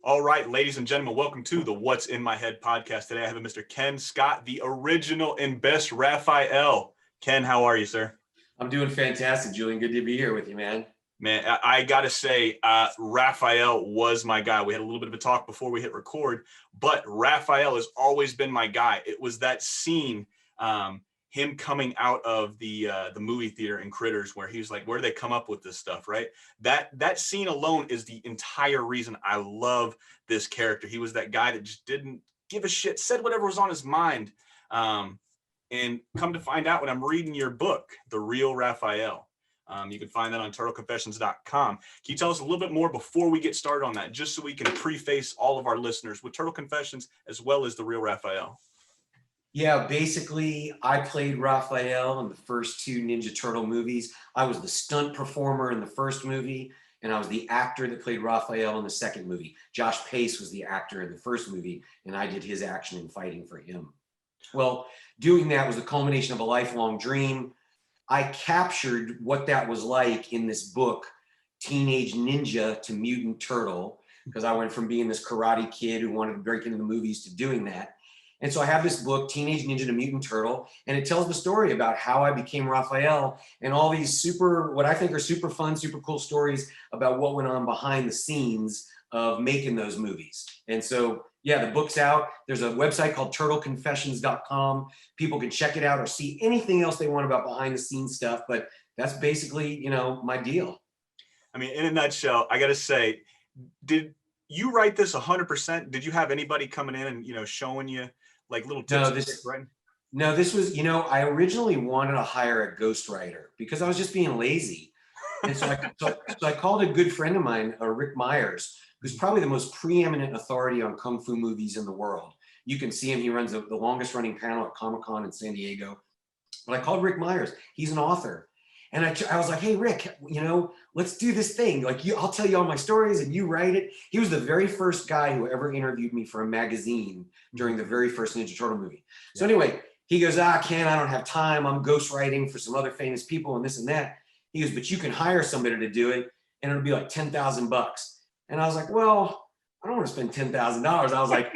All right, ladies and gentlemen, welcome to the What's in My Head podcast. Today I have Mr. Kenn Scott, the original and best Raphael. Kenn, how are you, sir? I'm doing fantastic, Julian. Good to be here with you, man. Man, I got to say, Raphael was my guy. We had a little bit of a talk before we hit record, but Raphael has always been my guy. It was that scene, him coming out of the movie theater in Critters, where he was like, where do they come up with this stuff, right? That scene alone is the entire reason I love this character. He was that guy that just didn't give a shit, said whatever was on his mind. And come to find out when I'm reading your book, The Real Raphael. You can find that on turtleconfessions.com. Can you tell us a little bit more before we get started on that, just so we can preface all of our listeners with Turtle Confessions as well as The Real Raphael? Yeah, basically, I played Raphael in the first two Ninja Turtle movies. I was the stunt performer in the first movie, and I was the actor that played Raphael in the second movie. Josh Pace was the actor in the first movie, and I did his action and fighting for him. Well, doing that was the culmination of a lifelong dream. I captured what that was like in this book, Teenage Ninja to Mutant Turtle, because I went from being this karate kid who wanted to break into the movies to doing that. And so I have this book, Teenage Ninja to Mutant Turtle, and it tells the story about how I became Raphael and all these what I think are super fun, super cool stories about what went on behind the scenes of making those movies. And so, yeah, the book's out. There's a website called turtleconfessions.com. People can check it out or see anything else they want about behind the scenes stuff. But that's basically, my deal. I mean, in a nutshell, I got to say, did you write this 100%? Did you have anybody coming in and, showing you like little tips? No, this was, I originally wanted to hire a ghostwriter because I was just being lazy. And so I called a good friend of mine, Rick Myers, who's probably the most preeminent authority on Kung Fu movies in the world. You can see him. He runs the longest running panel at Comic-Con in San Diego. But I called Rick Myers. He's an author. And I was like, hey, Rick, let's do this thing. Like, I'll tell you all my stories and you write it. He was the very first guy who ever interviewed me for a magazine during the very first Ninja Turtle movie. So anyway, he goes, Ken, I don't have time. I'm ghostwriting for some other famous people and this and that. He goes, but you can hire somebody to do it and it'll be like $10,000. And I was like, well, I don't want to spend $10,000. I was like,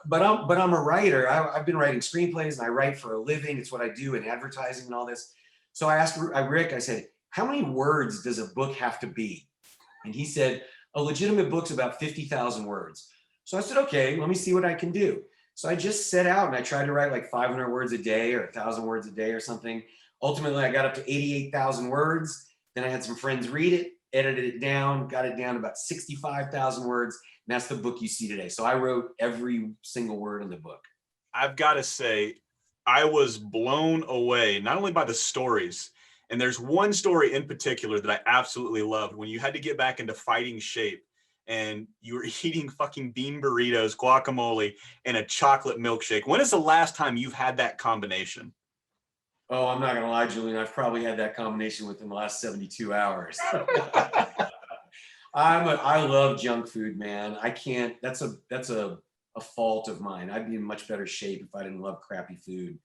but I'm a writer. I've been writing screenplays and I write for a living. It's what I do in advertising and all this. So I asked Rick, I said, how many words does a book have to be? And he said, a legitimate book's about 50,000 words. So I said, okay, let me see what I can do. So I just set out and I tried to write like 500 words a day or 1,000 words a day or something. Ultimately, I got up to 88,000 words. Then I had some friends read it, edited it down, got it down to about 65,000 words. And that's the book you see today. So I wrote every single word in the book. I've got to say, I was blown away, not only by the stories, and there's one story in particular that I absolutely loved when you had to get back into fighting shape and you were eating fucking bean burritos, guacamole, and a chocolate milkshake. When is the last time you've had that combination? Oh, I'm not gonna lie, Julian. I've probably had that combination within the last 72 hours. I love junk food, man. I can't. That's a fault of mine. I'd be in much better shape if I didn't love crappy food.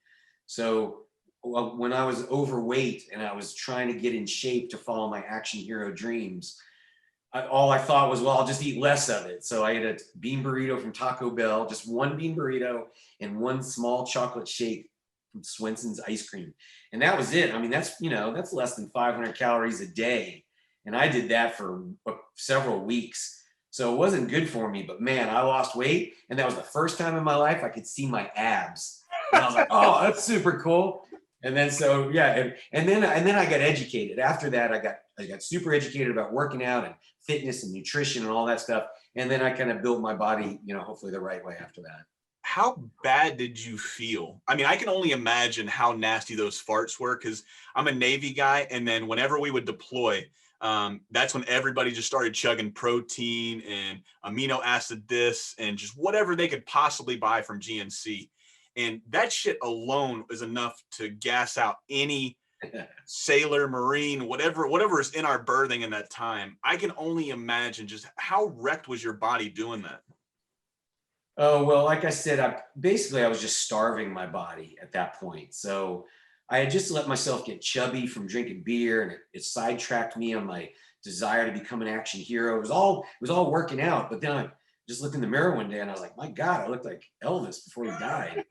So when I was overweight and I was trying to get in shape to follow my action hero dreams, all I thought was, well, I'll just eat less of it. So I had a bean burrito from Taco Bell, just one bean burrito and one small chocolate shake from Swenson's ice cream. And that was it. I mean, that's less than 500 calories a day. And I did that for several weeks. So it wasn't good for me, but man, I lost weight. And that was the first time in my life I could see my abs. And I was like, oh, that's super cool. And then, so yeah. And then I got educated. After that, I got super educated about working out and fitness and nutrition and all that stuff. And then I kind of built my body, hopefully the right way after that. How bad did you feel? I mean, I can only imagine how nasty those farts were because I'm a Navy guy. And then whenever we would deploy, that's when everybody just started chugging protein and amino acid this and just whatever they could possibly buy from GNC. And that shit alone is enough to gas out any sailor, Marine, whatever is in our birthing in that time. I can only imagine just how wrecked was your body doing that. Oh, well, like I said, I was just starving my body at that point. So I had just let myself get chubby from drinking beer, and it sidetracked me on my desire to become an action hero. It was all working out, but then just looked in the mirror one day and I was like, my God, I looked like Elvis before he died.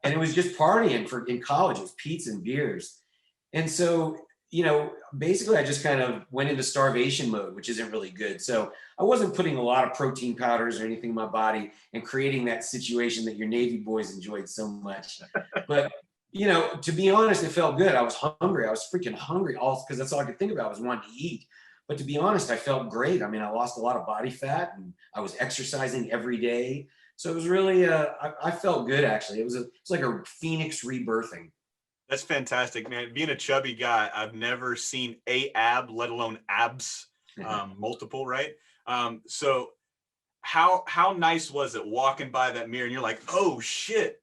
And it was just partying in college. It was pizza and beers. And so, basically I just kind of went into starvation mode, which isn't really good. So I wasn't putting a lot of protein powders or anything in my body and creating that situation that your Navy boys enjoyed so much. But, to be honest, it felt good. I was hungry. I was freaking hungry, all because that's all I could think about was wanting to eat. But to be honest, I felt great. I mean, I lost a lot of body fat and I was exercising every day. So it was really, I felt good actually. It's like a phoenix rebirthing. That's fantastic, man. Being a chubby guy, I've never seen a ab, let alone abs, multiple, right? So how nice was it walking by that mirror and you're like, oh shit,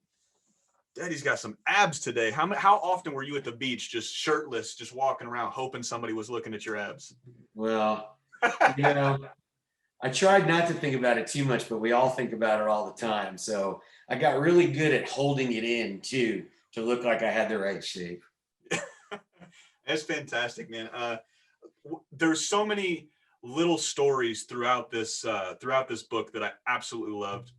Daddy's got some abs today. How often were you at the beach just shirtless, just walking around hoping somebody was looking at your abs? Well, I tried not to think about it too much, but we all think about it all the time. So I got really good at holding it in too, to look like I had the right shape. That's fantastic, man. There's so many little stories throughout this book that I absolutely loved,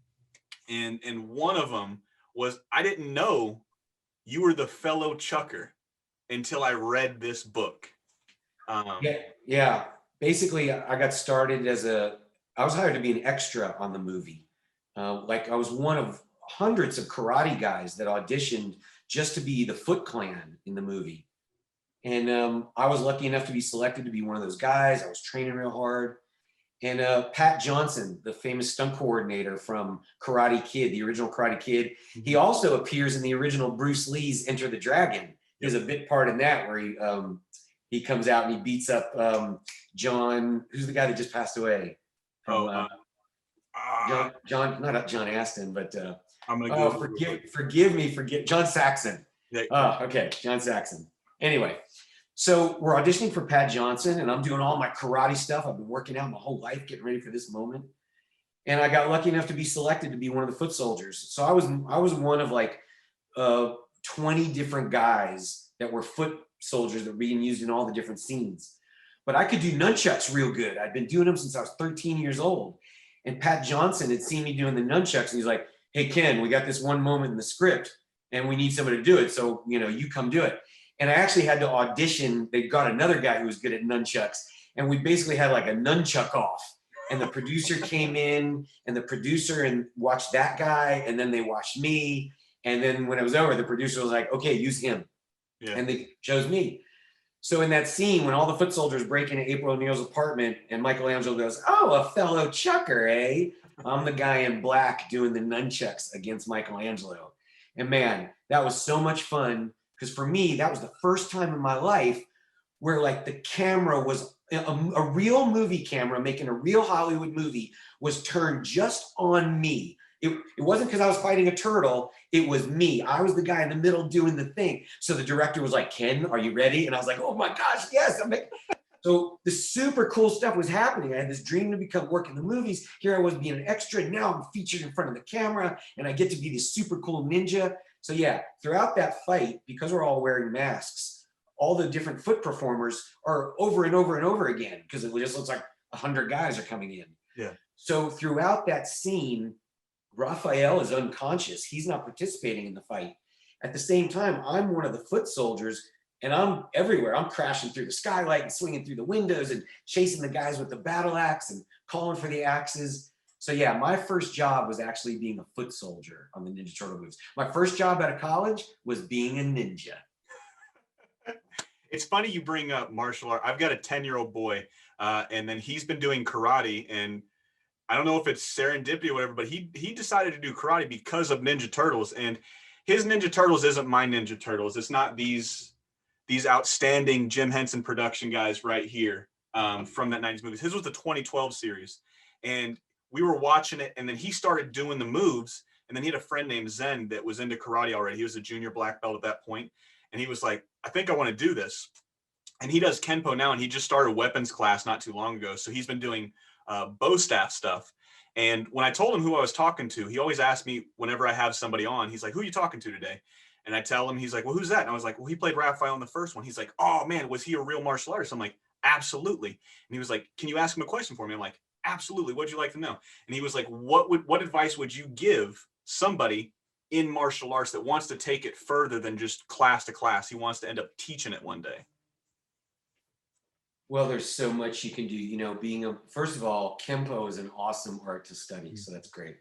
and one of them was I didn't know you were the fellow Chucker until I read this book. Yeah. Basically, I got started I was hired to be an extra on the movie. Like I was one of hundreds of karate guys that auditioned just to be the Foot Clan in the movie. And I was lucky enough to be selected to be one of those guys. I was training real hard. And Pat Johnson, the famous stunt coordinator from Karate Kid, the original Karate Kid, he also appears in the original Bruce Lee's Enter the Dragon. There's a bit part in that where he comes out and he beats up John, who's the guy that just passed away? John, not John Aston, but I'm gonna go. Forgive me, John Saxon. Yeah. Okay, John Saxon. Anyway, so we're auditioning for Pat Johnson, and I'm doing all my karate stuff. I've been working out my whole life, getting ready for this moment. And I got lucky enough to be selected to be one of the foot soldiers. So I was one of like 20 different guys that were foot soldiers that were being used in all the different scenes. But I could do nunchucks real good. I'd been doing them since I was 13 years old. And Pat Johnson had seen me doing the nunchucks, and he's like, hey, Ken, we got this one moment in the script, and we need somebody to do it. So, you come do it. And I actually had to audition. They got another guy who was good at nunchucks, and we basically had like a nunchuck off. And the producer came in, and the producer and watched that guy, and then they watched me. And then when it was over, the producer was like, okay, use him. Yeah. And they chose me. So in that scene, when all the foot soldiers break into April O'Neil's apartment and Michelangelo goes, oh, a fellow Chucker, eh? I'm the guy in black doing the nunchucks against Michelangelo. And man, that was so much fun. Because for me, that was the first time in my life where like the camera was a real movie camera making a real Hollywood movie was turned just on me. It wasn't because I was fighting a turtle. It was me. I was the guy in the middle doing the thing. So the director was like, Ken, are you ready? And I was like, oh my gosh, yes. So the super cool stuff was happening. I had this dream to work in the movies. Here I was being an extra. And now I'm featured in front of the camera and I get to be this super cool ninja. So yeah, throughout that fight, because we're all wearing masks, all the different foot performers are over and over and over again because it just looks like 100 guys are coming in. Yeah. So throughout that scene, Raphael is unconscious. He's not participating in the fight. At the same time, I'm one of the foot soldiers and I'm everywhere. I'm crashing through the skylight and swinging through the windows and chasing the guys with the battle axe and calling for the axes. So yeah, my first job was actually being a foot soldier on the Ninja Turtle movies. My first job out of college was being a ninja. It's funny you bring up martial art. I've got a 10-year-old boy, and then he's been doing karate, and I don't know if it's serendipity or whatever, but he decided to do karate because of Ninja Turtles, and his Ninja Turtles isn't my Ninja Turtles. It's not these outstanding Jim Henson production guys right here from that 90s movies. His was the 2012 series, and we were watching it, and then he started doing the moves, and then he had a friend named Zen that was into karate already. He was a junior black belt at that point, and he was like, I think I want to do this. And he does Kenpo now, and he just started weapons class not too long ago, so he's been doing bow staff stuff. And when I told him who I was talking to, he always asks me whenever I have somebody on, he's like, who are you talking to today? And I tell him, he's like, well, who's that? And I was like, well, he played Raphael in the first one. He's like, oh man, was he a real martial artist? I'm like, absolutely. And he was like, can you ask him a question for me? I'm like, Absolutely. What'd you like to know? And he was like, what advice would you give somebody in martial arts that wants to take it further than just class to class? He wants to end up teaching it one day. Well, there's so much you can do. You know, first of all, Kempo is an awesome art to study, so that's great.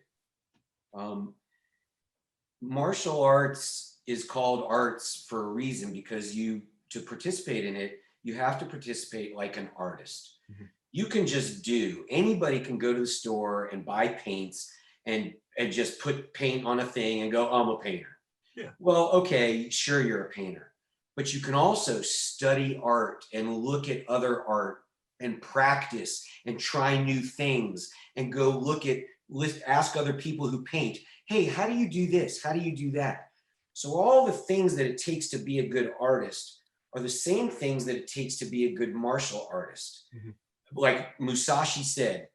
Martial arts is called arts for a reason, because to participate in it, you have to participate like an artist. Mm-hmm. You can just anybody can go to the store and buy paints and just put paint on a thing and go, oh, I'm a painter. Yeah. Well, okay, sure, you're a painter, but you can also study art and look at other art and practice and try new things and go ask other people who paint, hey, how do you do this? How do you do that? So all the things that it takes to be a good artist are the same things that it takes to be a good martial artist. Mm-hmm. Like Musashi said,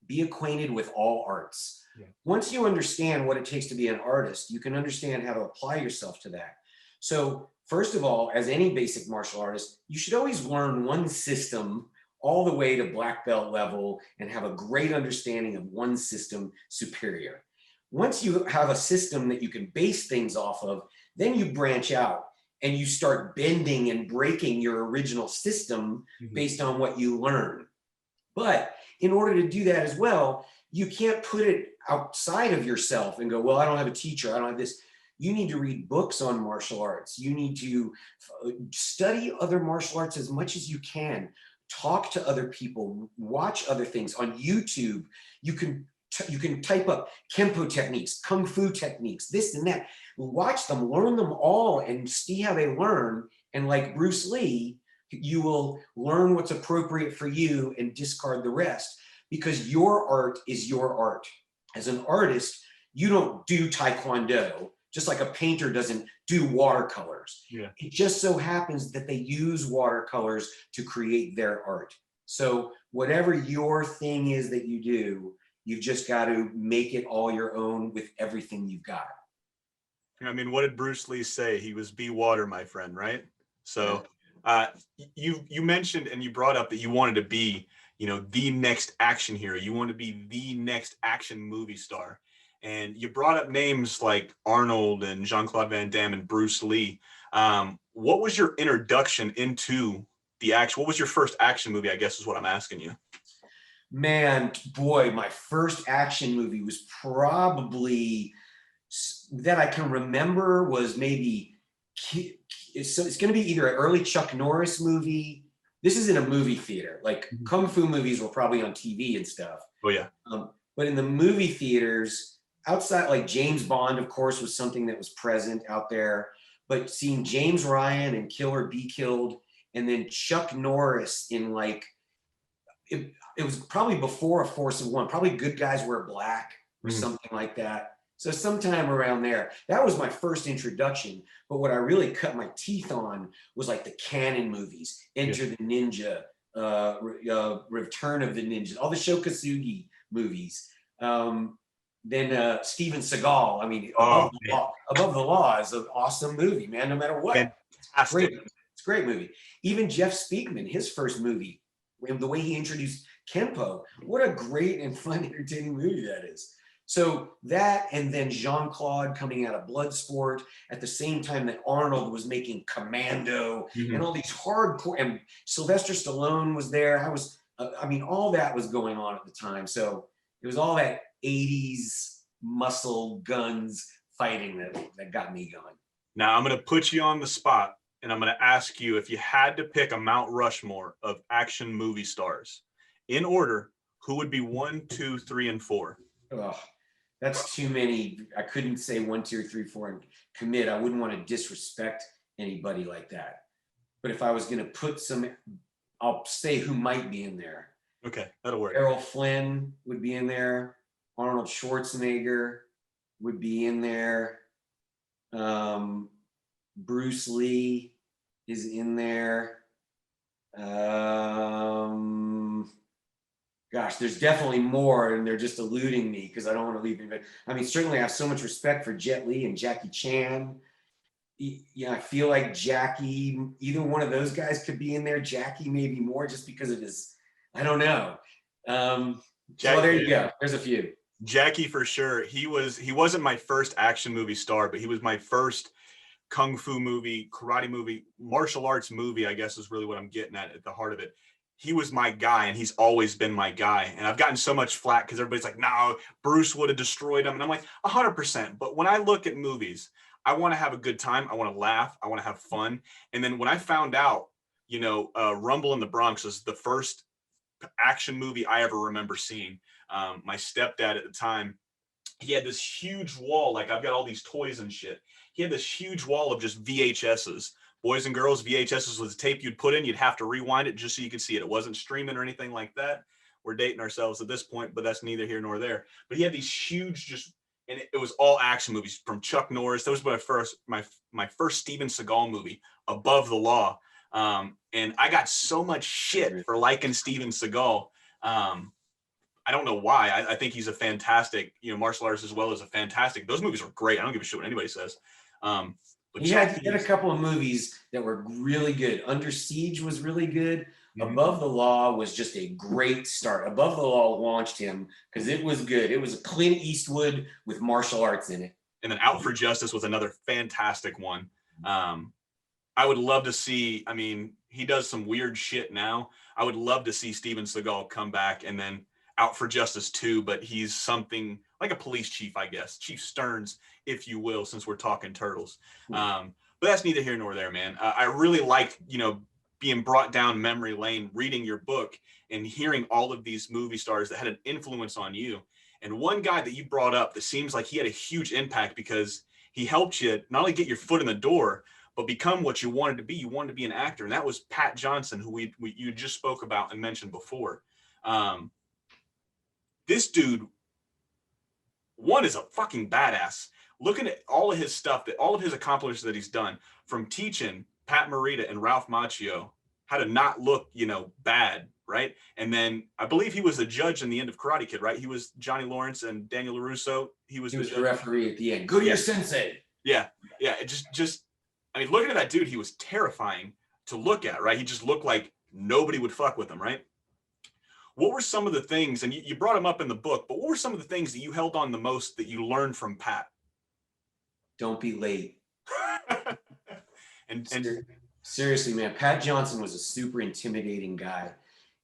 be acquainted with all arts. Yeah. Once you understand what it takes to be an artist, you can understand how to apply yourself to that. So first of all, as any basic martial artist, you should always learn one system all the way to black belt level and have a great understanding of one system superior. Once you have a system that you can base things off of, then you branch out and you start bending and breaking your original system based on what you learn. But in order to do that as well, you can't put it outside of yourself and go, well, I don't have a teacher, I don't have this. You need to read books on martial arts. You need to study other martial arts as much as you can. Talk to other people, watch other things on YouTube. You can type up Kempo techniques, Kung Fu techniques, this and that. Watch them, learn them all, and see how they learn. And like Bruce Lee, you will learn what's appropriate for you and discard the rest, because your art is your art. As an artist, you don't do Taekwondo, just like a painter doesn't do watercolors. Yeah. It just so happens that they use watercolors to create their art. So whatever your thing is that you do, you've just got to make it all your own with everything you've got. I mean, what did Bruce Lee say? He was be water, my friend, right? So you mentioned and you brought up that you wanted to be, the next action hero. You want to be the next action movie star. And you brought up names like Arnold and Jean-Claude Van Damme and Bruce Lee. What was your introduction into the action? What was your first action movie, I guess is what I'm asking you. Man, boy, my first action movie was probably, that I can remember, was maybe, so it's going to be either an early Chuck Norris movie. This is in a movie theater. Like Kung Fu movies were probably on TV and stuff. Oh, yeah. But in the movie theaters, outside, like James Bond, of course, was something that was present out there. But seeing James Ryan and Kill or Be Killed, and then Chuck Norris in it was probably before A Force of One, probably Good Guys Wear Black or something like that. So sometime around there, that was my first introduction. But what I really cut my teeth on was like the Cannon movies, Enter the Ninja, Return of the Ninja, all the Shokasugi movies. Then Steven Seagal. I mean, Above the Law is an awesome movie, man, no matter what. It's great. It's a great movie. Even Jeff Speakman, his first movie, the way he introduced Kempo, what a great and fun, entertaining movie that is. So that, and then Jean-Claude coming out of Bloodsport at the same time that Arnold was making Commando and all these hardcore, and Sylvester Stallone was there. All that was going on at the time. So it was all that 80s muscle guns fighting that got me going. Now I'm going to put you on the spot, and I'm going to ask you, if you had to pick a Mount Rushmore of action movie stars in order, who would be 1, 2, 3, and 4? Oh, that's too many. I couldn't say 1, 2, 3, 4 and commit. I wouldn't want to disrespect anybody like that. But if I was going to put some, I'll say who might be in there. Okay, that'll work. Errol Flynn would be in there. Arnold Schwarzenegger would be in there. Bruce Lee is in there. Gosh, there's definitely more, and they're just eluding me because I don't want to leave anybody. I mean, certainly I have so much respect for Jet Li and Jackie Chan. Yeah, I feel like Jackie, either one of those guys could be in there. Jackie maybe more, just because of his, I don't know. So there you go. There's a few. Jackie for sure. He wasn't my first action movie star, but he was my first kung fu movie, karate movie, martial arts movie, I guess is really what I'm getting at the heart of it. He was my guy, and he's always been my guy. And I've gotten so much flack because everybody's like, no, Bruce would have destroyed him. And I'm like, 100%. But when I look at movies, I want to have a good time. I want to laugh. I want to have fun. And then when I found out, Rumble in the Bronx was the first action movie I ever remember seeing. My stepdad at the time, he had this huge wall. Like, I've got all these toys and shit. He had this huge wall of just VHSs. Boys and girls, VHSs was a tape you'd put in. You'd have to rewind it just so you could see it. It wasn't streaming or anything like that. We're dating ourselves at this point, but that's neither here nor there. But he had these huge, and it was all action movies from Chuck Norris. That was my first Steven Seagal movie, Above the Law. And I got so much shit for liking Steven Seagal. I don't know why. I think he's a fantastic, martial artist as well as a fantastic. Those movies are great. I don't give a shit what anybody says. But he had a couple of movies that were really good. Under Siege was really good. Mm-hmm. Above the Law was just a great start. Above the Law launched him because it was good. It was a Clint Eastwood with martial arts in it. And then Out for Justice was another fantastic one. I would love to see, he does some weird shit now. I would love to see Steven Seagal come back and then Out for Justice 2, but he's something like a police chief, I guess. Chief Stearns, if you will, since we're talking Turtles. But that's neither here nor there, man. I really liked, being brought down memory lane, reading your book and hearing all of these movie stars that had an influence on you. And one guy that you brought up that seems like he had a huge impact because he helped you not only get your foot in the door, but become what you wanted to be. You wanted to be an actor. And that was Pat Johnson, who you just spoke about and mentioned before. This dude, one, is a fucking badass. Looking at all of his stuff, all of his accomplishments that he's done, from teaching Pat Morita and Ralph Macchio how to not look, bad, right? And then I believe he was the judge in the end of Karate Kid, right? He was Johnny Lawrence and Daniel LaRusso. He was the referee at the end. Go to your sensei. Yeah. It just looking at that dude, he was terrifying to look at, right? He just looked like nobody would fuck with him, right? What were some of the things, and you brought them up in the book, but what were some of the things that you held on the most that you learned from Pat? Don't be late. and seriously, man, Pat Johnson was a super intimidating guy.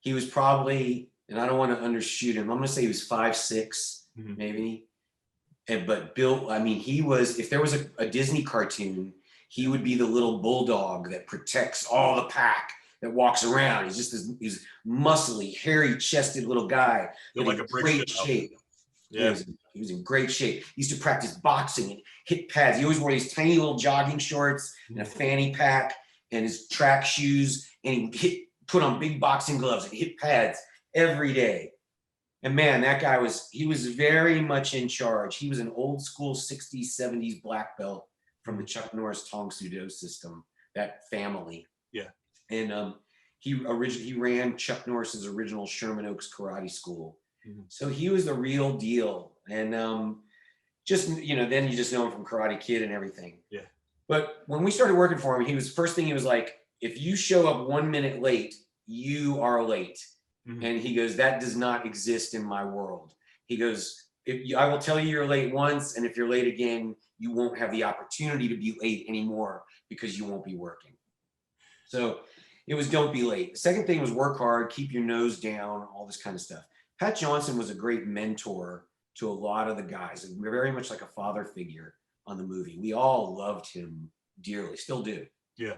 He was probably, and I don't want to undershoot him, I'm going to say he was 5'6", maybe. But built, he was, if there was a Disney cartoon, he would be the little bulldog that protects all the pack that walks around. He's just he's muscly, hairy-chested little guy. Like a great shape. Yeah. He was in great shape. He used to practice boxing and hit pads. He always wore these tiny little jogging shorts and a fanny pack and his track shoes. And he put on big boxing gloves and hit pads every day. And man, that guy he was very much in charge. He was an old school 60s, 70s black belt from the Chuck Norris Tong Soo-Do system, that family. Yeah. And he ran Chuck Norris's original Sherman Oaks Karate School. Mm-hmm. So he was the real deal. And then you just know him from Karate Kid and everything. Yeah. But when we started working for him, first thing he was like, if you show up 1 minute late, you are late. Mm-hmm. And he goes, that does not exist in my world. He goes, I will tell you you're late once, and if you're late again, you won't have the opportunity to be late anymore because you won't be working. So it was don't be late. The second thing was work hard, keep your nose down, all this kind of stuff. Pat Johnson was a great mentor to a lot of the guys, and very much like a father figure on the movie. We all loved him dearly, still do. Yeah.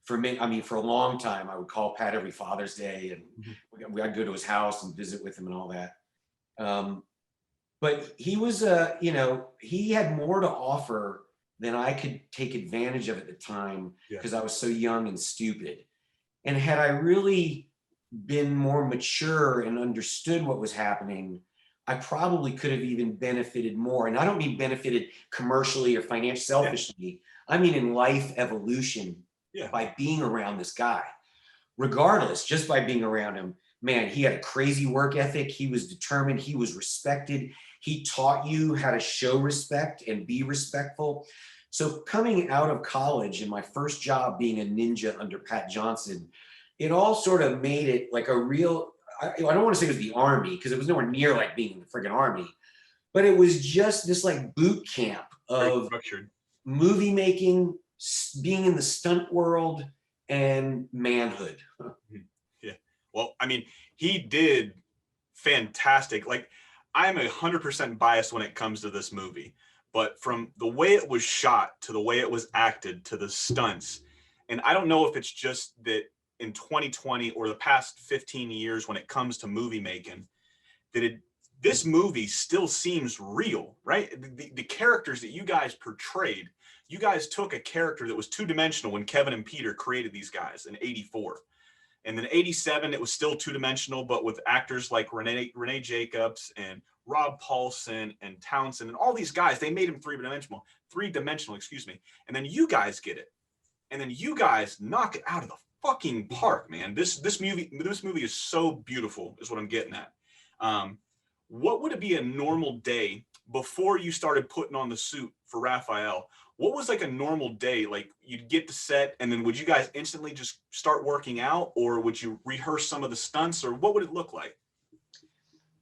For me, for a long time, I would call Pat every Father's Day, and I'd go to his house and visit with him and all that. But he was, he had more to offer than I could take advantage of at the time because I was so young and stupid. And had I really been more mature and understood what was happening, I probably could have even benefited more. And I don't mean benefited commercially or financially, selfishly. I mean in life evolution by being around this guy. Regardless, just by being around him, man, he had a crazy work ethic. He was determined. He was respected. He taught you how to show respect and be respectful. So coming out of college and my first job being a ninja under Pat Johnson, it all sort of made it like I don't want to say it was the army because it was nowhere near like being in the friggin' army, but it was just this like boot camp of movie making, being in the stunt world, and manhood. Yeah. Well, I mean, he did fantastic. Like, I'm 100% biased when it comes to this movie, but from the way it was shot to the way it was acted to the stunts, and I don't know if it's just that in 2020 or the past 15 years when it comes to movie making, that this movie still seems real, right? The characters that you guys portrayed, you guys took a character that was two-dimensional when Kevin and Peter created these guys in '84. And then '87, it was still two-dimensional, but with actors like Renee Jacobs and Rob Paulson and Townsend and all these guys, they made him three-dimensional, excuse me. And then you guys get it. And then you guys knock it out of the fucking park, man. This movie is so beautiful, is what I'm getting at. What would it be a normal day before you started putting on the suit for Raphael? What was like a normal day? Like, you'd get to set and then would you guys instantly just start working out, or would you rehearse some of the stunts, or what would it look like?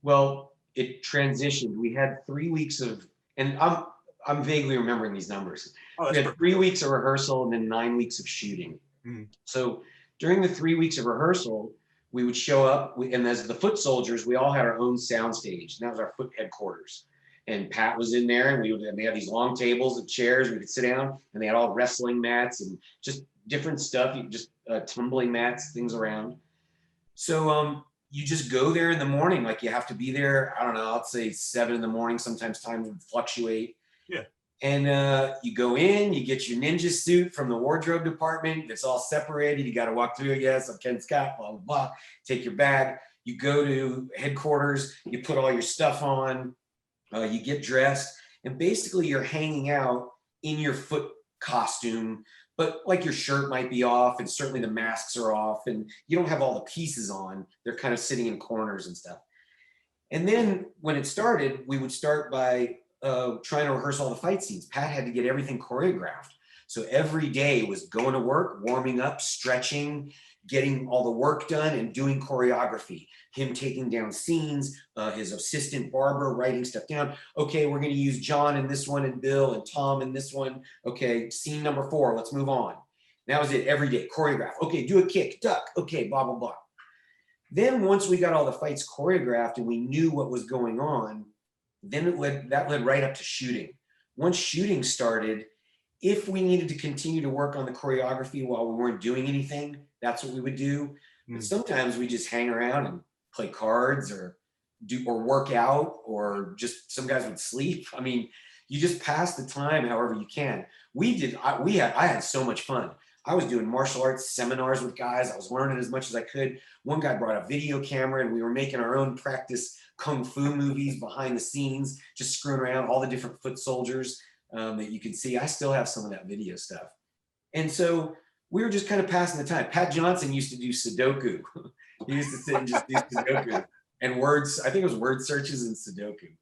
Well, it transitioned. We had 3 weeks of, and I'm vaguely remembering these numbers. We had 3 weeks of rehearsal and then 9 weeks of shooting. Mm-hmm. So during the 3 weeks of rehearsal, we would show up, and as the foot soldiers, we all had our own sound stage, and that was our foot headquarters. And Pat was in there, and they had these long tables and chairs, we could sit down, and they had all wrestling mats and just different stuff, just tumbling mats, things around. So you just go there in the morning, like you have to be there, I don't know, I'd say 7 in the morning, sometimes time would fluctuate. Yeah. And you go in, you get your ninja suit from the wardrobe department. It's all separated. You got to walk through it. Yes, I'm Kenn Scott, blah, blah, blah. Take your bag. You go to headquarters. You put all your stuff on. You get dressed. And basically, you're hanging out in your foot costume. But like your shirt might be off, and certainly the masks are off. And you don't have all the pieces on. They're kind of sitting in corners and stuff. And then when it started, we would start by trying to rehearse all the fight scenes. Pat had to get everything choreographed. So every day was going to work, warming up, stretching, getting all the work done, and doing choreography. Him taking down scenes, his assistant Barbara writing stuff down. Okay, we're going to use John in this one, and Bill and Tom in this one. Okay, scene number 4, let's move on. That was it, every day, choreograph. Okay, do a kick, duck. Okay, blah, blah, blah. Then once we got all the fights choreographed and we knew what was going on, then that led right up to shooting. Once shooting started, if we needed to continue to work on the choreography while we weren't doing anything, that's what we would do. But sometimes we just hang around and play cards or work out, or just some guys would sleep. I mean, you just pass the time however you can. I had so much fun. I was doing martial arts seminars with guys. I was learning as much as I could. One guy brought a video camera, and we were making our own practice kung fu movies behind the scenes, just screwing around all the different foot soldiers that you can see. I still have some of that video stuff. And so we were just kind of passing the time. Pat Johnson used to do Sudoku. He used to sit and just do Sudoku and words. I think it was word searches and Sudoku.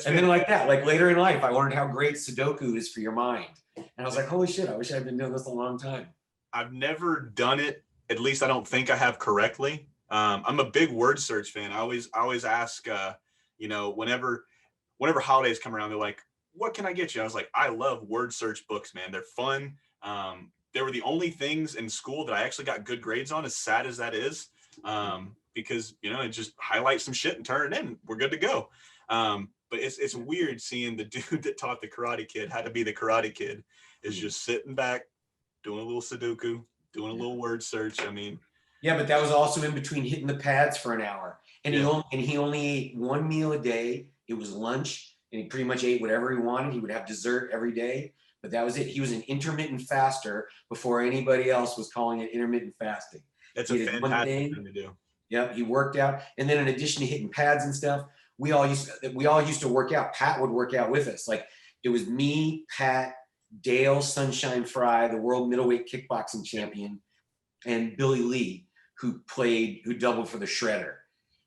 And then like that, like later in life, I learned how great Sudoku is for your mind. And I was like, holy shit, I wish I'd been doing this a long time. I've never done it. At least I don't think I have correctly. I'm a big word search fan. I always ask, whenever holidays come around, they're like, what can I get you? I was like, I love word search books, man. They're fun. They were the only things in school that I actually got good grades on, as sad as that is, because, it just highlights some shit and turn it in. We're good to go. But it's weird seeing the dude that taught the Karate Kid how to be the Karate Kid is just sitting back, doing a little Sudoku, doing a little word search. I mean, yeah, but that was also in between hitting the pads for an hour. And he only ate one meal a day. It was lunch, and he pretty much ate whatever he wanted. He would have dessert every day, but that was it. He was an intermittent faster before anybody else was calling it intermittent fasting. That's a fantastic thing to do. Yeah, he worked out. And then in addition to hitting pads and stuff, we all used to work out. Pat would work out with us. Like, it was me, Pat, Dale Sunshine Fry, the world middleweight kickboxing champion, and Billy Lee, who doubled for the Shredder.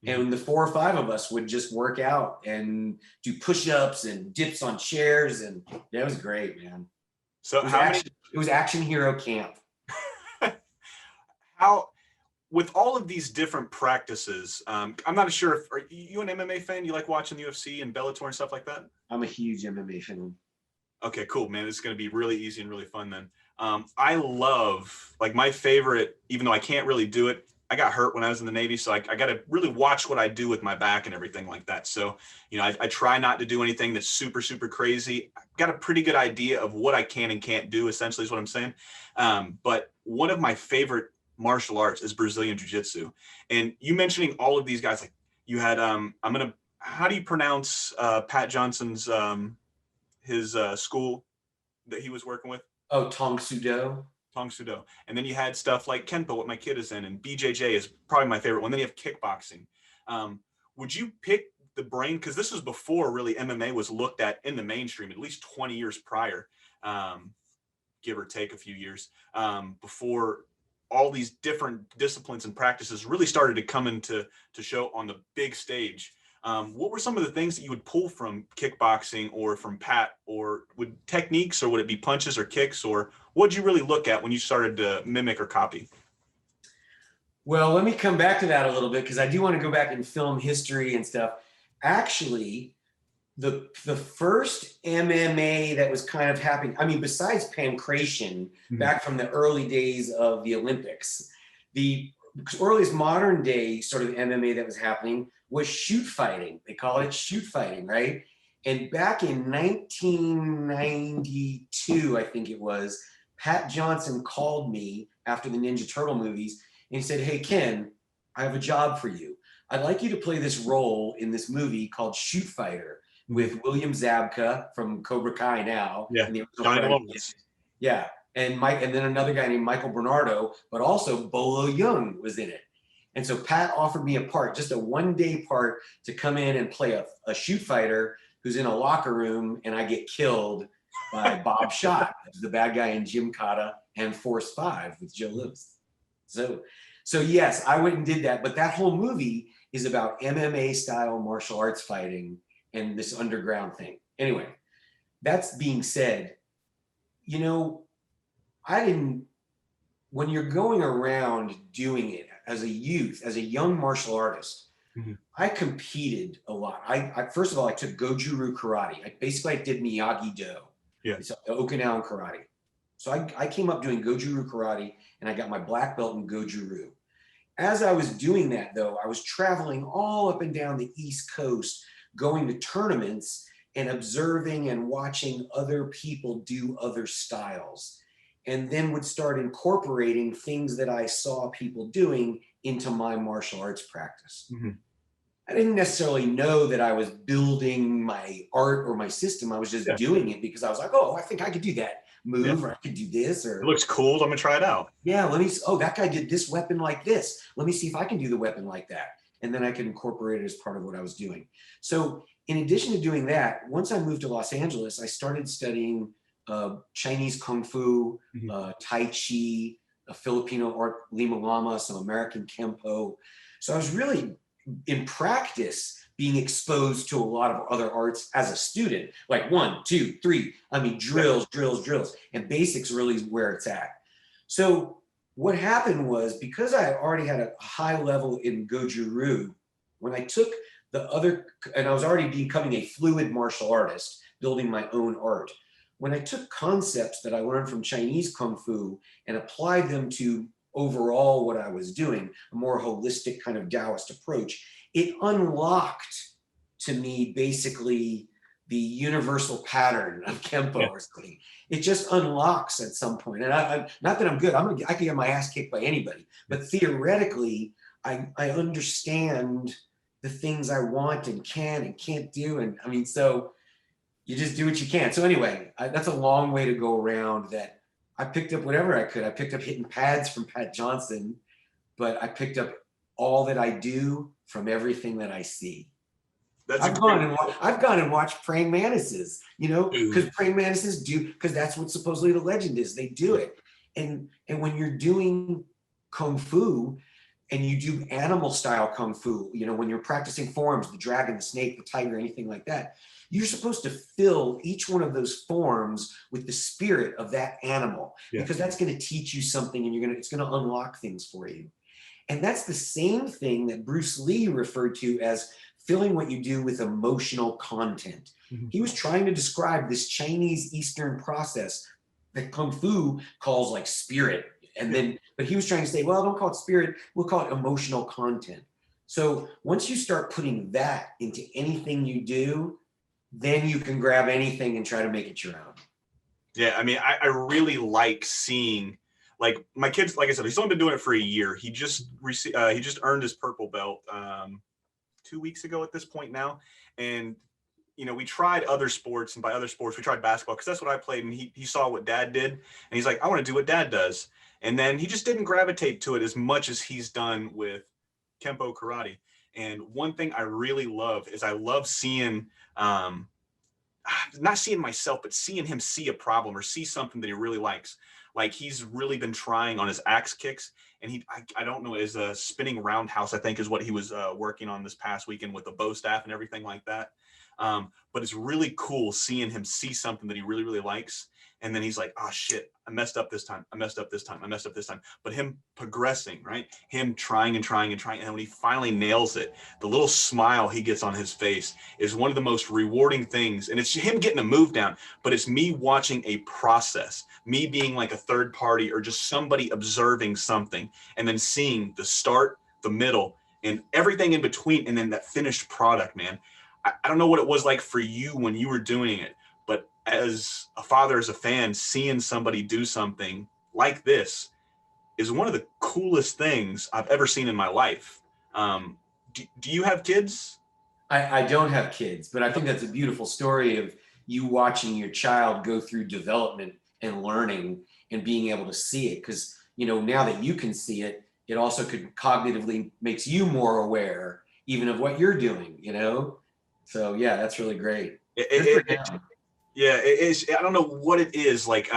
And the 4 or 5 of us would just work out and do push-ups and dips on chairs, and that was great, man. So it was action hero camp. with all of these different practices, I'm not sure if, are you an MMA fan? You like watching the UFC and Bellator and stuff like that? I'm a huge MMA fan. Okay, cool, man. It's going to be really easy and really fun then. I love, like, my favorite, even though I can't really do it, I got hurt when I was in the Navy, so I got to really watch what I do with my back and everything like that. So, I try not to do anything that's super, super crazy. I've got a pretty good idea of what I can and can't do, essentially, is what I'm saying. But one of my favorite martial arts is Brazilian Jiu-Jitsu. And you mentioning all of these guys, like you had, how do you pronounce Pat Johnson's, his school that he was working with? Oh, Tong Sudo. Tong Sudo. And then you had stuff like Kenpo, what my kid is in, and BJJ is probably my favorite one. Then you have kickboxing. Would you pick the brain? Because this was before really MMA was looked at in the mainstream, at least 20 years prior, give or take a few years, before all these different disciplines and practices really started to come into show on the big stage. What were some of the things that you would pull from kickboxing or from Pat, or would techniques, or would it be punches or kicks, or what'd you really look at when you started to mimic or copy? Well, let me come back to that a little bit because I do want to go back in film history and stuff. Actually, the first MMA that was kind of happening, I mean, besides pancration, back from the early days of the Olympics, the earliest modern day sort of MMA that was happening was shoot fighting. They call it shoot fighting, right? And back in 1992, I think it was, Pat Johnson called me after the Ninja Turtle movies and he said, "Hey, Ken, I have a job for you. I'd like you to play this role in this movie called Shoot Fighter with William Zabka from Cobra Kai now." Yeah, yeah, and Mike, and then another guy named Michael Bernardo, but also Bolo Young was in it. And so Pat offered me a part, just a one-day part, to come in and play a shoot fighter who's in a locker room, and I get killed by Bob Schott, the bad guy in Gymkata and Force 5 with Joe Louis. So yes, I went and did that. But that whole movie is about MMA style martial arts fighting and this underground thing. Anyway, that's being said, when you're going around doing it as a youth, as a young martial artist, I competed a lot. I first of all, I took Goju-Ryu karate. I did Miyagi-Do. Yeah. It's Okinawan karate. So I came up doing Goju-Ryu karate, and I got my black belt in Goju-Ryu. As I was doing that, though, I was traveling all up and down the East Coast, going to tournaments and observing and watching other people do other styles, and then would start incorporating things that I saw people doing into my martial arts practice. I didn't necessarily know that I was building my art or my system. I was just doing it because I was like, oh, I think I could do that move, or I could do this, or it looks cool. I'm gonna try it out. Yeah, that guy did this weapon like this. Let me see if I can do the weapon like that. And then I could incorporate it as part of what I was doing. So in addition to doing that, once I moved to Los Angeles, I started studying Chinese Kung Fu, Tai Chi, a Filipino art, Lima Lama, some American Kempo. So I was really, in practice, being exposed to a lot of other arts as a student, like 1, 2, 3. I mean, drills. And basics really is where it's at. So what happened was, because I already had a high level in Goju-Ryu, when I took and I was already becoming a fluid martial artist, building my own art. When I took concepts that I learned from Chinese Kung Fu and applied them to overall what I was doing, a more holistic kind of Taoist approach, it unlocked to me basically the universal pattern of Kempo or something. It just unlocks at some point. And not that I'm good, I can get my ass kicked by anybody, but theoretically, I understand the things I want and can and can't do. And I mean, so you just do what you can. So anyway, that's a long way to go around that. I picked up whatever I could. I picked up hitting pads from Pat Johnson, but I picked up all that I do from everything that I see. I've gone and watched praying mantises, because praying mantises because that's what supposedly the legend is. They do it. And when you're doing Kung Fu and you do animal style Kung Fu, when you're practicing forms, the dragon, the snake, the tiger, anything like that, you're supposed to fill each one of those forms with the spirit of that animal, because that's going to teach you something, and it's going to unlock things for you. And that's the same thing that Bruce Lee referred to as filling what you do with emotional content. Mhm. He was trying to describe this Chinese Eastern process that Kung Fu calls like spirit. And then, but he was trying to say, well, don't call it spirit, we'll call it emotional content. So once you start putting that into anything you do, then you can grab anything and try to make it your own. Yeah, I mean, I really like seeing, like, my kids. Like I said, he's only been doing it for a year. He just he just earned his purple belt 2 weeks ago at this point now, and we tried other sports, and by other sports, we tried basketball because that's what I played, and he saw what Dad did, and he's like, I want to do what Dad does, and then he just didn't gravitate to it as much as he's done with Kempo karate. And one thing I really love is I love seeing not seeing myself, but seeing him see a problem or see something that he really likes. Like he's really been trying on his axe kicks, and I don't know, is a spinning roundhouse, I think is what he was working on this past weekend with the bow staff and everything like that. But it's really cool seeing him see something that he really, really likes. And then he's like, oh shit, I messed up this time. I messed up this time. I messed up this time. But him progressing, right? Him trying and trying and trying. And when he finally nails it, the little smile he gets on his face is one of the most rewarding things. And it's him getting a move down, but it's me watching a process, me being like a third party or just somebody observing something and then seeing the start, the middle, and everything in between. And then that finished product, man. I don't know what it was like for you when you were doing it, but as a father, as a fan, seeing somebody do something like this is one of the coolest things I've ever seen in my life. Do you have kids? I don't have kids, but I think that's a beautiful story of you watching your child go through development and learning and being able to see it. Because, now that you can see it, it also could cognitively makes you more aware even of what you're doing. So yeah, that's really great. Yeah, it is. I don't know what it is like.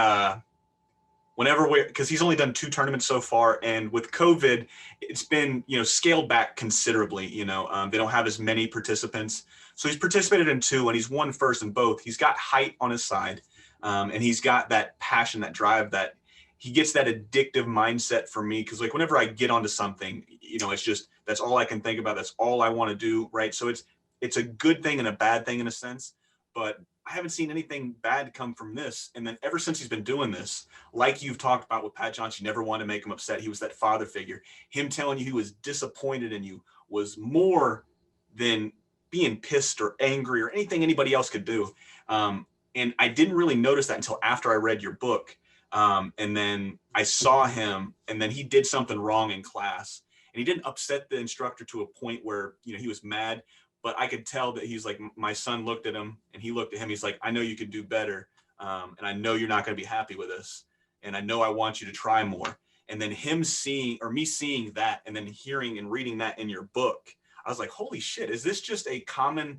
Whenever because he's only done 2 tournaments so far, and with COVID, it's been scaled back considerably. They don't have as many participants, so he's participated in 2, and he's won first in both. He's got height on his side, and he's got that passion, that drive, that he gets that addictive mindset for me. Because like whenever I get onto something, it's just that's all I can think about. That's all I want to do, right? So it's a good thing and a bad thing in a sense, but I haven't seen anything bad come from this. And then ever since he's been doing this, like you've talked about with Pat Johnson, you never wanted to make him upset. He was that father figure. Him telling you he was disappointed in you was more than being pissed or angry or anything anybody else could do. And I didn't really notice that until after I read your book. And then I saw him, and then he did something wrong in class. And he didn't upset the instructor to a point where, he was mad. But I could tell that he's like, my son looked at him and he looked at him. He's like, I know you could do better. And I know you're not going to be happy with this. And I know I want you to try more. And then him seeing, or me seeing that, and then hearing and reading that in your book, I was like, holy shit, is this just a common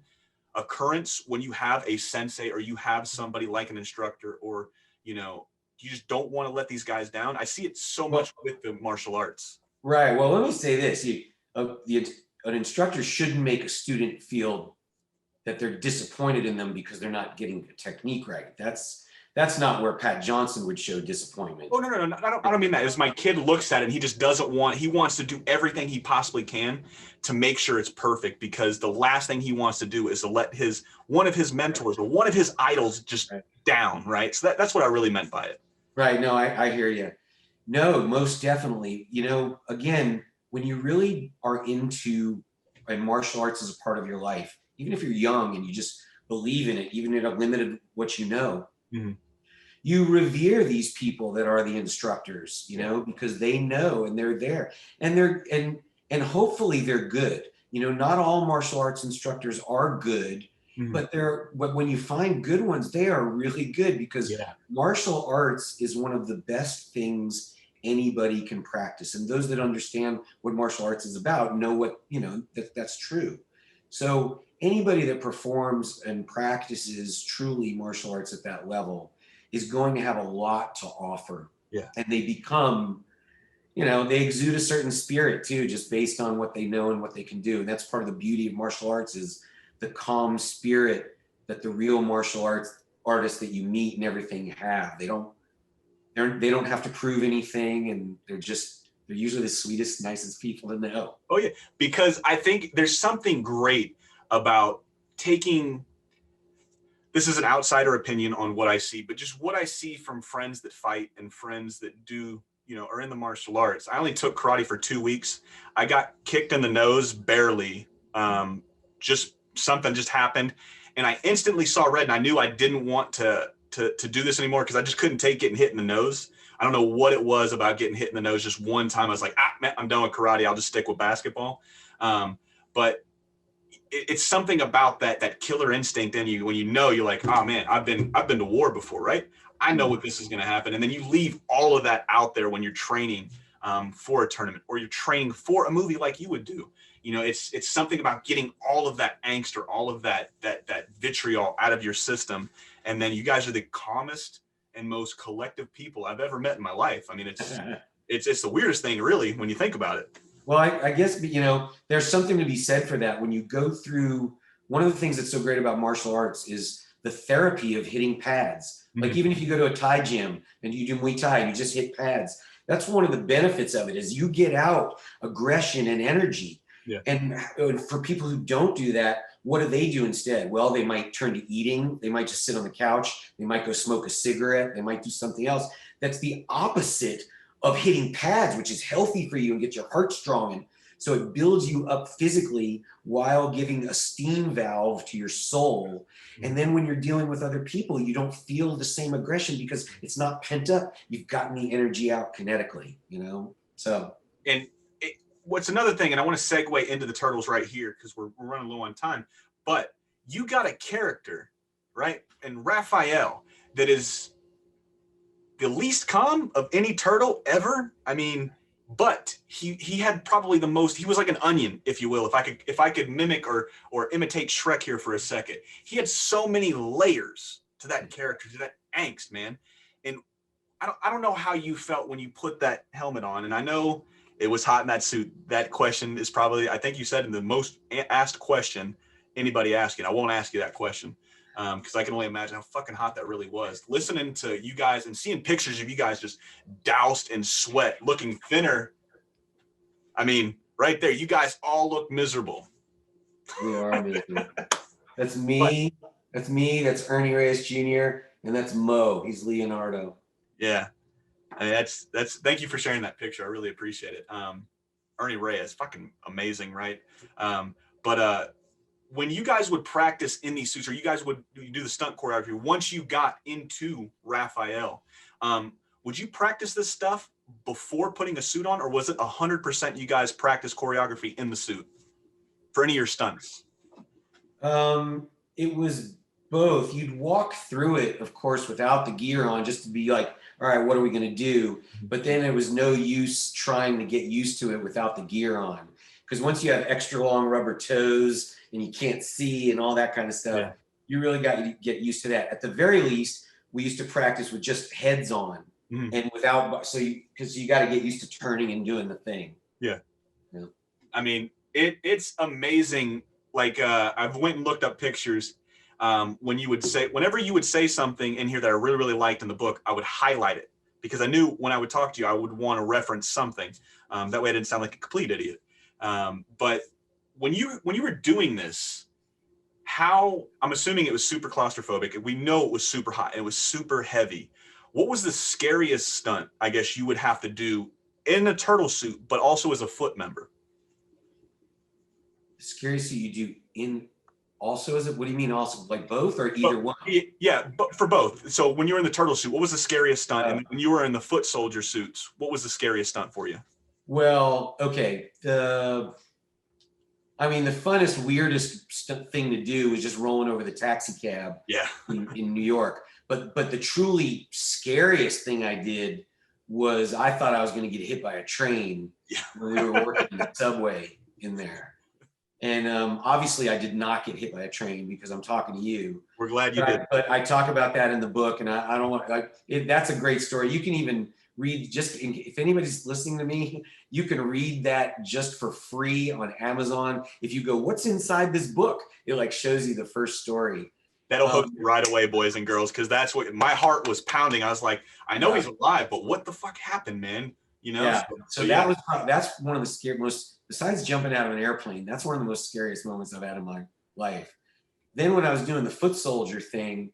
occurrence when you have a sensei or you have somebody like an instructor, or, you just don't want to let these guys down? I see it so much with the martial arts. Right. Well, let me say this. An instructor shouldn't make a student feel that they're disappointed in them because they're not getting the technique right. That's not where Pat Johnson would show disappointment. Oh, no. I don't mean that. As my kid looks at it, and he just doesn't want, he wants to do everything he possibly can to make sure it's perfect, because the last thing he wants to do is to let one of his mentors or one of his idols just down, right? So that's what I really meant by it. Right. No, I hear you. No, most definitely. Again, when you really are into martial arts as a part of your life, even if you're young and you just believe in it, even if it limited what you know, you revere these people that are the instructors, because they know and they're there, and and hopefully they're good. Not all martial arts instructors are good, but when you find good ones, they are really good, because martial arts is one of the best things anybody can practice, and those that understand what martial arts is about know what that's true. So anybody that performs and practices truly martial arts at that level is going to have a lot to offer. And they become, they exude a certain spirit too, just based on what they know and what they can do. And that's part of the beauty of martial arts, is the calm spirit that the real martial artists that you meet and everything have. They don't have to prove anything, and They're usually the sweetest, nicest people to know. Oh yeah, because I think there's something great about taking, this is an outsider opinion on what I see, but just what I see from friends that fight and friends that do, you know, are in the martial arts. I only took karate for 2 weeks. I got kicked in the nose barely. Just something just happened, and I instantly saw red, and I knew I didn't want to do this anymore because I just couldn't take getting hit in the nose. I don't know what it was about getting hit in the nose. Just one time, I was like, man, I'm done with karate. I'll just stick with basketball. But it's something about that killer instinct in you when you know, you're like, oh man, I've been to war before, right? I know what this is going to happen, and then you leave all of that out there when you're training for a tournament or you're training for a movie like you would do. You know, it's something about getting all of that angst or all of that vitriol out of your system, and then you guys are the calmest and most collective people I've ever met in my life. I mean, it's the weirdest thing, really, when you think about it. Well, I guess, you know, there's something to be said for that. When you go through, one of the things that's so great about martial arts is the therapy of hitting pads. Mm-hmm. Like even if you go to a Thai gym and you do Muay Thai and you just hit pads, that's one of the benefits of it is you get out aggression and energy. Yeah. And for people who don't do that, what do they do instead? Well, they might turn to eating. They might just sit on the couch. They might go smoke a cigarette. They might do something else. That's the opposite of hitting pads, which is healthy for you and get your heart strong. And so it builds you up physically while giving a steam valve to your soul. And then when you're dealing with other people, you don't feel the same aggression because it's not pent up. You've gotten the energy out kinetically, you know? So. And what's another thing, and I want to segue into the Turtles right here because we're running low on time, but you got a character, right? And Raphael that is the least calm of any turtle ever. I mean, but he had probably the most, he was like an onion, if you will, if I could mimic or imitate Shrek here for a second. He had so many layers to that character, to that angst, man. And I don't know how you felt when you put that helmet on. And I know it was hot in that suit. That question is probably, I think you said, the most asked question anybody asking. I won't ask you that question because I can only imagine how fucking hot that really was. Listening to you guys and seeing pictures of you guys just doused in sweat, looking thinner. I mean, right there, you guys all look miserable. We are miserable. That's me. That's me. That's Ernie Reyes Jr. And that's Mo. He's Leonardo. Yeah. I mean, that's thank you for sharing that picture. I really appreciate it. Ernie Reyes, fucking amazing, right? But when you guys would practice in these suits, or you guys would do the stunt choreography, once you got into Raphael, would you practice this stuff before putting a suit on, or was it 100% you guys practice choreography in the suit for any of your stunts? It was both. You'd walk through it, of course, without the gear on, just to be like, all right, what are we going to do? But then there was no use trying to get used to it without the gear on. Because once you have extra long rubber toes and you can't see and all that kind of stuff, you really got to get used to that. At the very least, we used to practice with just heads on and without, because you got to get used to turning and doing the thing. Yeah. I mean, it's amazing. Like I've went and looked up pictures. Whenever you would say something in here that I really, really liked in the book, I would highlight it because I knew when I would talk to you, I would want to reference something. That way I didn't sound like a complete idiot. But when you were doing this, I'm assuming it was super claustrophobic. We know it was super hot and it was super heavy. What was the scariest stunt, I guess, you would have to do in a turtle suit, but also as a foot member? The scariest suit you do in also, is it, what do you mean also, like both or either one? Yeah, but for both. So when you were in the turtle suit, what was the scariest stunt? And when you were in the foot soldier suits, what was the scariest stunt for you? Well, okay. The funnest, weirdest thing to do was just rolling over the taxi cab in New York. But the truly scariest thing I did was I thought I was going to get hit by a train when we were working in the subway in there. And obviously I did not get hit by a train because I'm talking to you. We're glad you did. But I talk about that in the book, and I don't want, that's a great story. You can even read, if anybody's listening to me, you can read that just for free on Amazon. If you go, what's inside this book? It like shows you the first story. That'll hook you right away, boys and girls, because that's what my heart was pounding. I was like, I know he's alive, but what the fuck happened, man? you know? Yeah. So yeah. that's one of the most, besides jumping out of an airplane, that's one of the most scariest moments I've had in my life. Then when I was doing the foot soldier thing,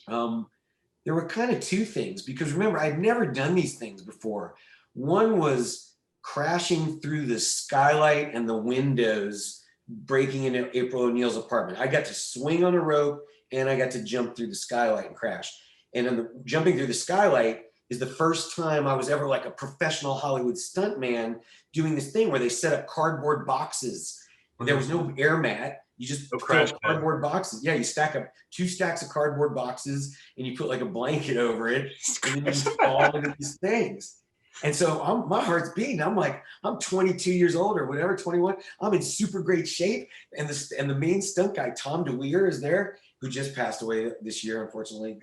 there were kind of two things, because remember, I'd never done these things before. One was crashing through the skylight and the windows, breaking into April O'Neil's apartment. I got to swing on a rope and I got to jump through the skylight and crash. And in jumping through the skylight is the first time I was ever like a professional Hollywood stuntman doing this thing where they set up cardboard boxes. There was no air mat. You just crash cardboard boxes. Yeah, you stack up 2 stacks of cardboard boxes and you put like a blanket over it, and then you just fall into these things. And so my heart's beating. I'm like, I'm 22 years old or whatever, 21. I'm in super great shape. And the main stunt guy, Tom DeWeer, is there, who just passed away this year, unfortunately.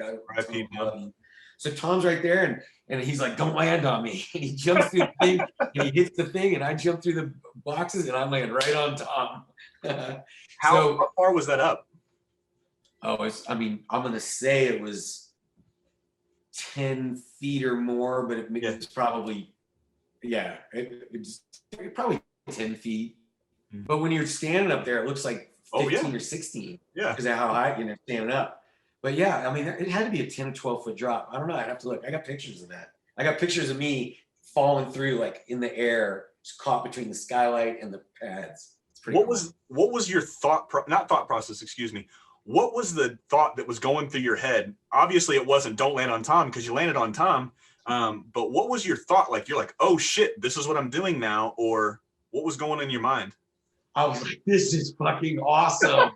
So Tom's right there, and he's like, don't land on me. And he jumps through the thing, and he hits the thing, and I jump through the boxes, and I land right on Tom. How far was that up? Oh, I'm going to say it was 10 feet or more, but it's probably, it's probably 10 feet. Mm-hmm. But when you're standing up there, it looks like 15 or 16. Yeah. Because of how high, standing up. But yeah, I mean, it had to be a 10 or 12 foot drop. I don't know. I'd have to look. I got pictures of that. I got pictures of me falling through, like in the air, just caught between the skylight and the pads. It's pretty cool. What was your not thought process, excuse me. What was the thought that was going through your head? Obviously it wasn't don't land on Tom, because you landed on Tom. But what was your thought? Like, you're like, oh shit, this is what I'm doing now. Or what was going in your mind? I was like, this is fucking awesome.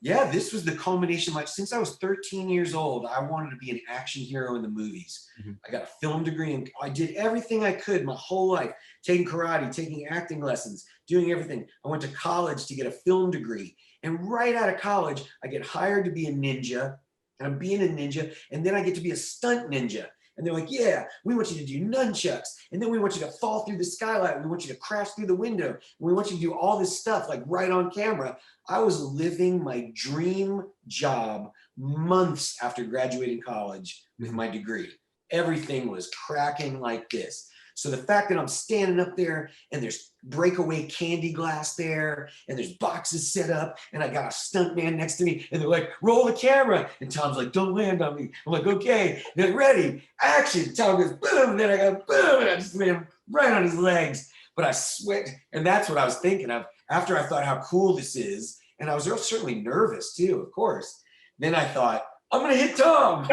Yeah, this was the culmination. Like, since I was 13 years old, I wanted to be an action hero in the movies. Mm-hmm. I got a film degree and I did everything I could my whole life, taking karate, taking acting lessons, doing everything. I went to college to get a film degree. And right out of college, I get hired to be a ninja, and I'm being a ninja. And then I get to be a stunt ninja. And they're like, yeah, we want you to do nunchucks. And then we want you to fall through the skylight. We want you to crash through the window. And we want you to do all this stuff like right on camera. I was living my dream job months after graduating college with my degree. Everything was cracking like this. So the fact that I'm standing up there and there's breakaway candy glass there and there's boxes set up and I got a stunt man next to me and they're like, roll the camera. And Tom's like, don't land on me. I'm like, okay. They're like, ready, action. Tom goes, boom. And then I go, boom. And I just landed right on his legs. But I sweat. And that's what I was thinking of after I thought how cool this is. And I was certainly nervous too, of course. Then I thought, I'm going to hit Tom.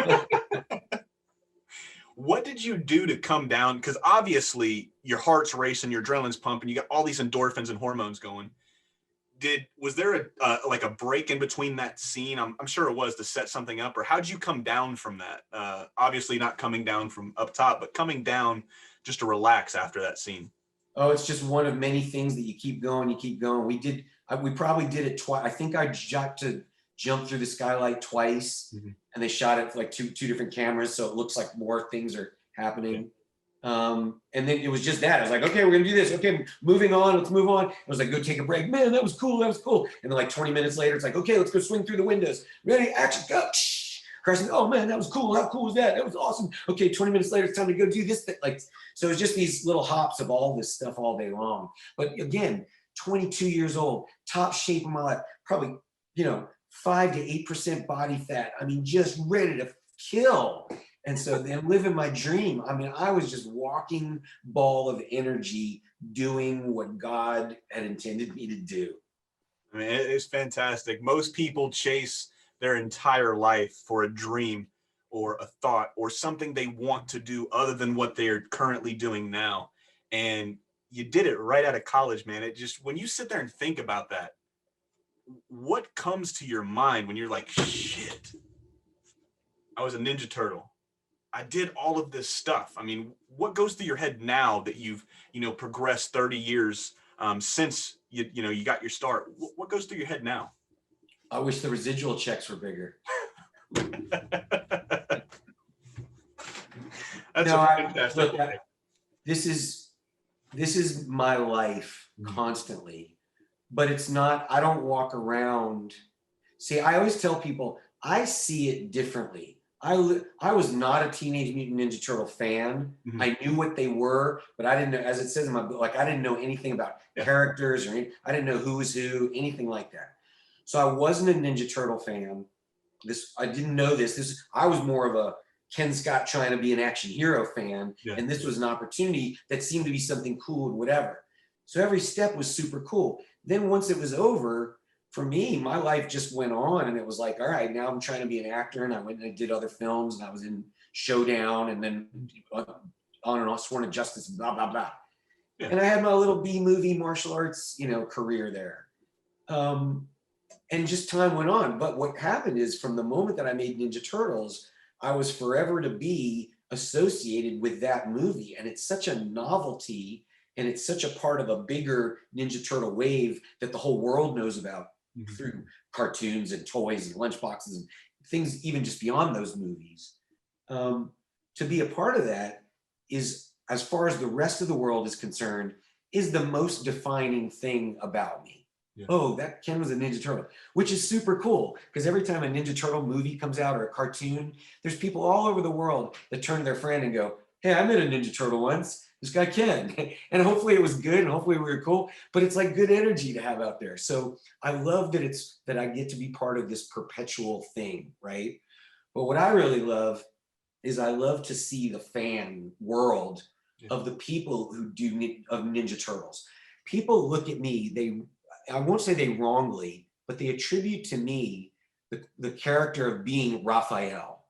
What did you do to come down? Because obviously your heart's racing, your adrenaline's pumping, you got all these endorphins and hormones going. Was there a break in between that scene? I'm sure it was, to set something up, or how'd you come down from that? Obviously not coming down from up top, but coming down just to relax after that scene. Oh, it's just one of many things that you keep going, we probably did it twice. I think I got to jump through the skylight twice, mm-hmm. and they shot it like two different cameras, so it looks like more things are happening. And then it was just that. I was like, okay, we're gonna do this. Okay, moving on, let's move on. I was like, go take a break. Man, that was cool. And then like 20 minutes later, it's like, okay, let's go swing through the windows. Ready, action, go. Crashing. Oh man, that was cool. How cool was that? That was awesome. Okay, 20 minutes later, it's time to go do this thing. Like, so it's just these little hops of all this stuff all day long. But again, 22 years old, top shape of my life, probably, 5 to 8% body fat. I mean, just ready to kill. And so then living my dream. I mean, I was just walking ball of energy doing what God had intended me to do. I mean, it's fantastic. Most people chase their entire life for a dream or a thought or something they want to do other than what they're currently doing now. And you did it right out of college, man. It just, when you sit there and think about that, what comes to your mind when you're like, shit, I was a Ninja Turtle. I did all of this stuff. I mean, what goes through your head now that you've, progressed 30 years since you got your start? What goes through your head now? I wish the residual checks were bigger. Look, this is my life constantly. But it's not, I don't walk around. See, I always tell people, I see it differently. I was not a Teenage Mutant Ninja Turtle fan. Mhm. I knew what they were, but I didn't know, as it says in my book, like I didn't know anything about Yeah. characters or I didn't know who was who, anything like that. So I wasn't a Ninja Turtle fan. I didn't know this. I was more of a Kenn Scott trying to be an action hero fan, Yeah. and this was an opportunity that seemed to be something cool and whatever. So every step was super cool. Then once it was over, for me, my life just went on, and it was like, all right, now I'm trying to be an actor, and I went and I did other films, and I was in Showdown, and then on and on, Sworn to Justice, blah blah blah. Yeah. And I had my little B movie martial arts, career there. And just time went on. But what happened is, from the moment that I made Ninja Turtles, I was forever to be associated with that movie. And it's such a novelty, and it's such a part of a bigger Ninja Turtle wave that the whole world knows about through cartoons and toys and lunchboxes and things even just beyond those movies. To be a part of that is, as far as the rest of the world is concerned, is the most defining thing about me. Yeah. Oh, that Kenn was a Ninja Turtle, which is super cool, because every time a Ninja Turtle movie comes out or a cartoon, there's people all over the world that turn to their friend and go, hey, I met a Ninja Turtle once, this guy Kenn. And hopefully it was good, and hopefully we were cool, but it's like good energy to have out there. So I love that I get to be part of this perpetual thing, right? But what I really love is I love to see the fan world of the people who of Ninja Turtles. People look at me, I won't say they wrongly, but they attribute to me the character of being Raphael.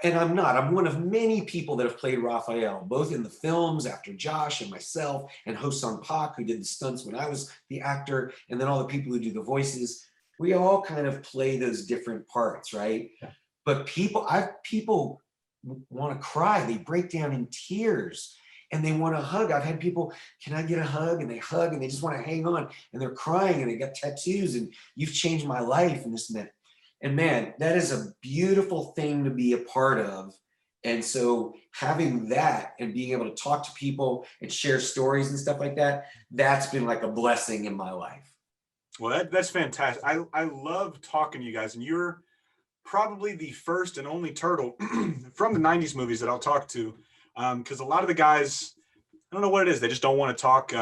And I'm not. I'm one of many people that have played Raphael, both in the films after Josh and myself and Ho-Sung Pak, who did the stunts when I was the actor, and then all the people who do the voices. We all kind of play those different parts, right? Yeah. But people want to cry. They break down in tears. And they want to hug. I've had people, can I get a hug? And they hug, and they just want to hang on, and they're crying, and they got tattoos, and you've changed my life, and this and that. And man, that is a beautiful thing to be a part of. And so having that and being able to talk to people and share stories and stuff like that, that's been like a blessing in my life. Well, that's fantastic. I love talking to you guys, and you're probably the first and only turtle from the 90s movies that I'll talk to. Because a lot of the guys, I don't know what it is, they just don't want to talk,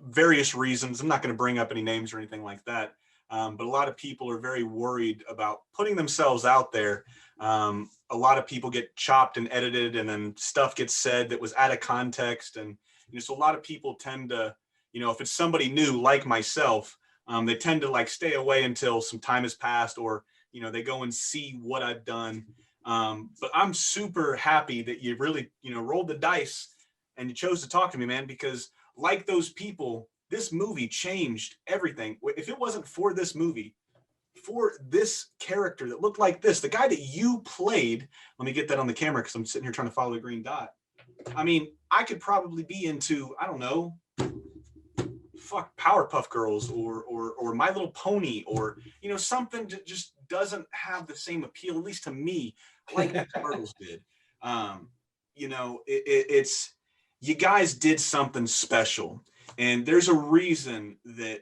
various reasons. I'm not going to bring up any names or anything like that. But a lot of people are very worried about putting themselves out there. A lot of people get chopped and edited, and then stuff gets said that was out of context. And so a lot of people tend to, if it's somebody new like myself, they tend to like stay away until some time has passed, or, they go and see what I've done. But I'm super happy that you really, rolled the dice and you chose to talk to me, man, because like those people, this movie changed everything. If it wasn't for this movie, for this character that looked like this, the guy that you played, let me get that on the camera because I'm sitting here trying to follow the green dot. I mean, I could probably be into, I don't know, Powerpuff Girls or My Little Pony, or, something that just doesn't have the same appeal, at least to me, like the Turtles did. It's, you guys did something special. And there's a reason that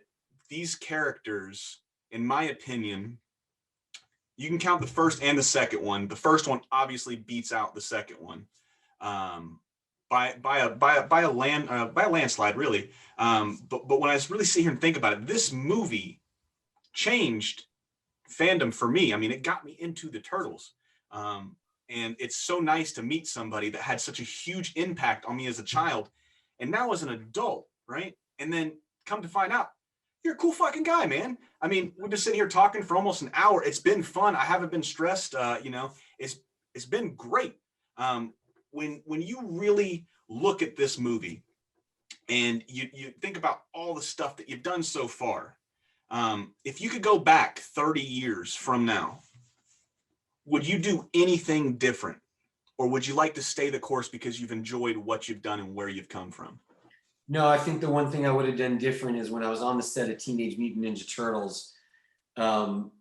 these characters, in my opinion, you can count the first and the second one. The first one obviously beats out the second one by a landslide, really. But when I really sit here and think about it, this movie changed fandom for me. I mean, it got me into the Turtles. And it's so nice to meet somebody that had such a huge impact on me as a child, and now as an adult, right? And then come to find out, you're a cool fucking guy, man. I mean, we've been sitting here talking for almost an hour. It's been fun. I haven't been stressed. It's been great. When you really look at this movie and you think about all the stuff that you've done so far, if you could go back 30 years from now, would you do anything different? Or would you like to stay the course because you've enjoyed what you've done and where you've come from? No, I think the one thing I would have done different is when I was on the set of Teenage Mutant Ninja Turtles, some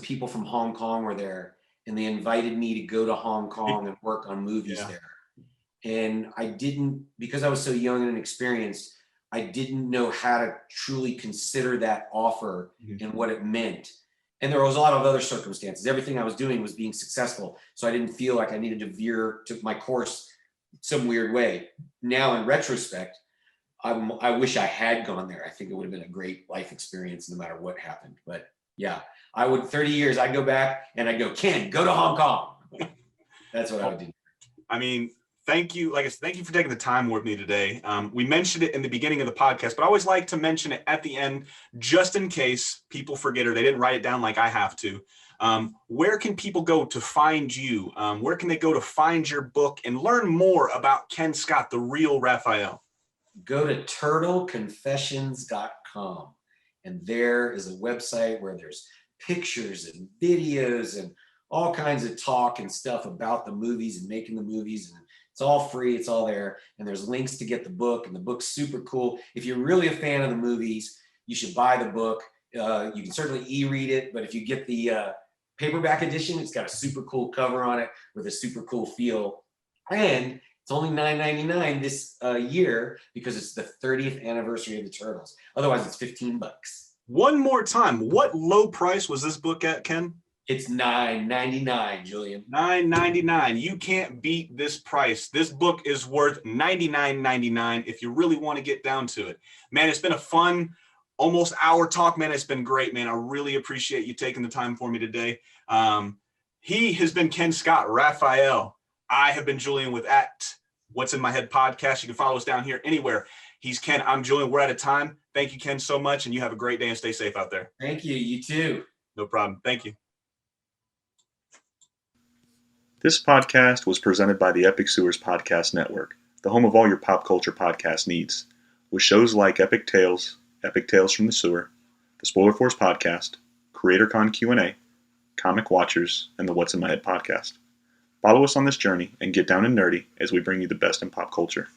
people from Hong Kong were there, and they invited me to go to Hong Kong and work on movies there. And I didn't, because I was so young and inexperienced, I didn't know how to truly consider that offer and what it meant. And there was a lot of other circumstances. Everything I was doing was being successful. So I didn't feel like I needed to veer to my course some weird way. Now, in retrospect, I wish I had gone there. I think it would have been a great life experience no matter what happened. But yeah, 30 years, I'd go back and I'd go, Kenn, go to Hong Kong. That's what I would do. I mean, thank you. Like I said, thank you for taking the time with me today. We mentioned it in the beginning of the podcast, but I always like to mention it at the end, just in case people forget or they didn't write it down like I have to. Where can people go to find you? Where can they go to find your book and learn more about Kenn Scott, the Real Raphael? Go to turtleconfessions.com. And there is a website where there's pictures and videos and all kinds of talk and stuff about the movies and making the movies. And it's all free. It's all there. And there's links to get the book. And the book's super cool. If you're really a fan of the movies, you should buy the book. You can certainly e-read it. But if you get the paperback edition, it's got a super cool cover on it with a super cool feel. And it's only $9.99 this year because it's the 30th anniversary of the Turtles. Otherwise, it's $15. One more time, what low price was this book at, Kenn? It's $9.99, Julian. $9.99. You can't beat this price. This book is worth $99.99 if you really want to get down to it. Man, it's been a fun almost hour talk, man. It's been great, man. I really appreciate you taking the time for me today. He has been Kenn Scott, Raphael. I have been Julian with What's in My Head podcast. You can follow us down here anywhere. He's Kenn. I'm Julian. We're out of time. Thank you, Kenn, so much. And you have a great day and stay safe out there. Thank you. You too. No problem. Thank you. This podcast was presented by the Epic Sewers Podcast Network, the home of all your pop culture podcast needs, with shows like Epic Tales from the Sewer, the Spoiler Force Podcast, CreatorCon Q&A, Comic Watchers, and the What's in My Head podcast. Follow us on this journey and get down and nerdy as we bring you the best in pop culture.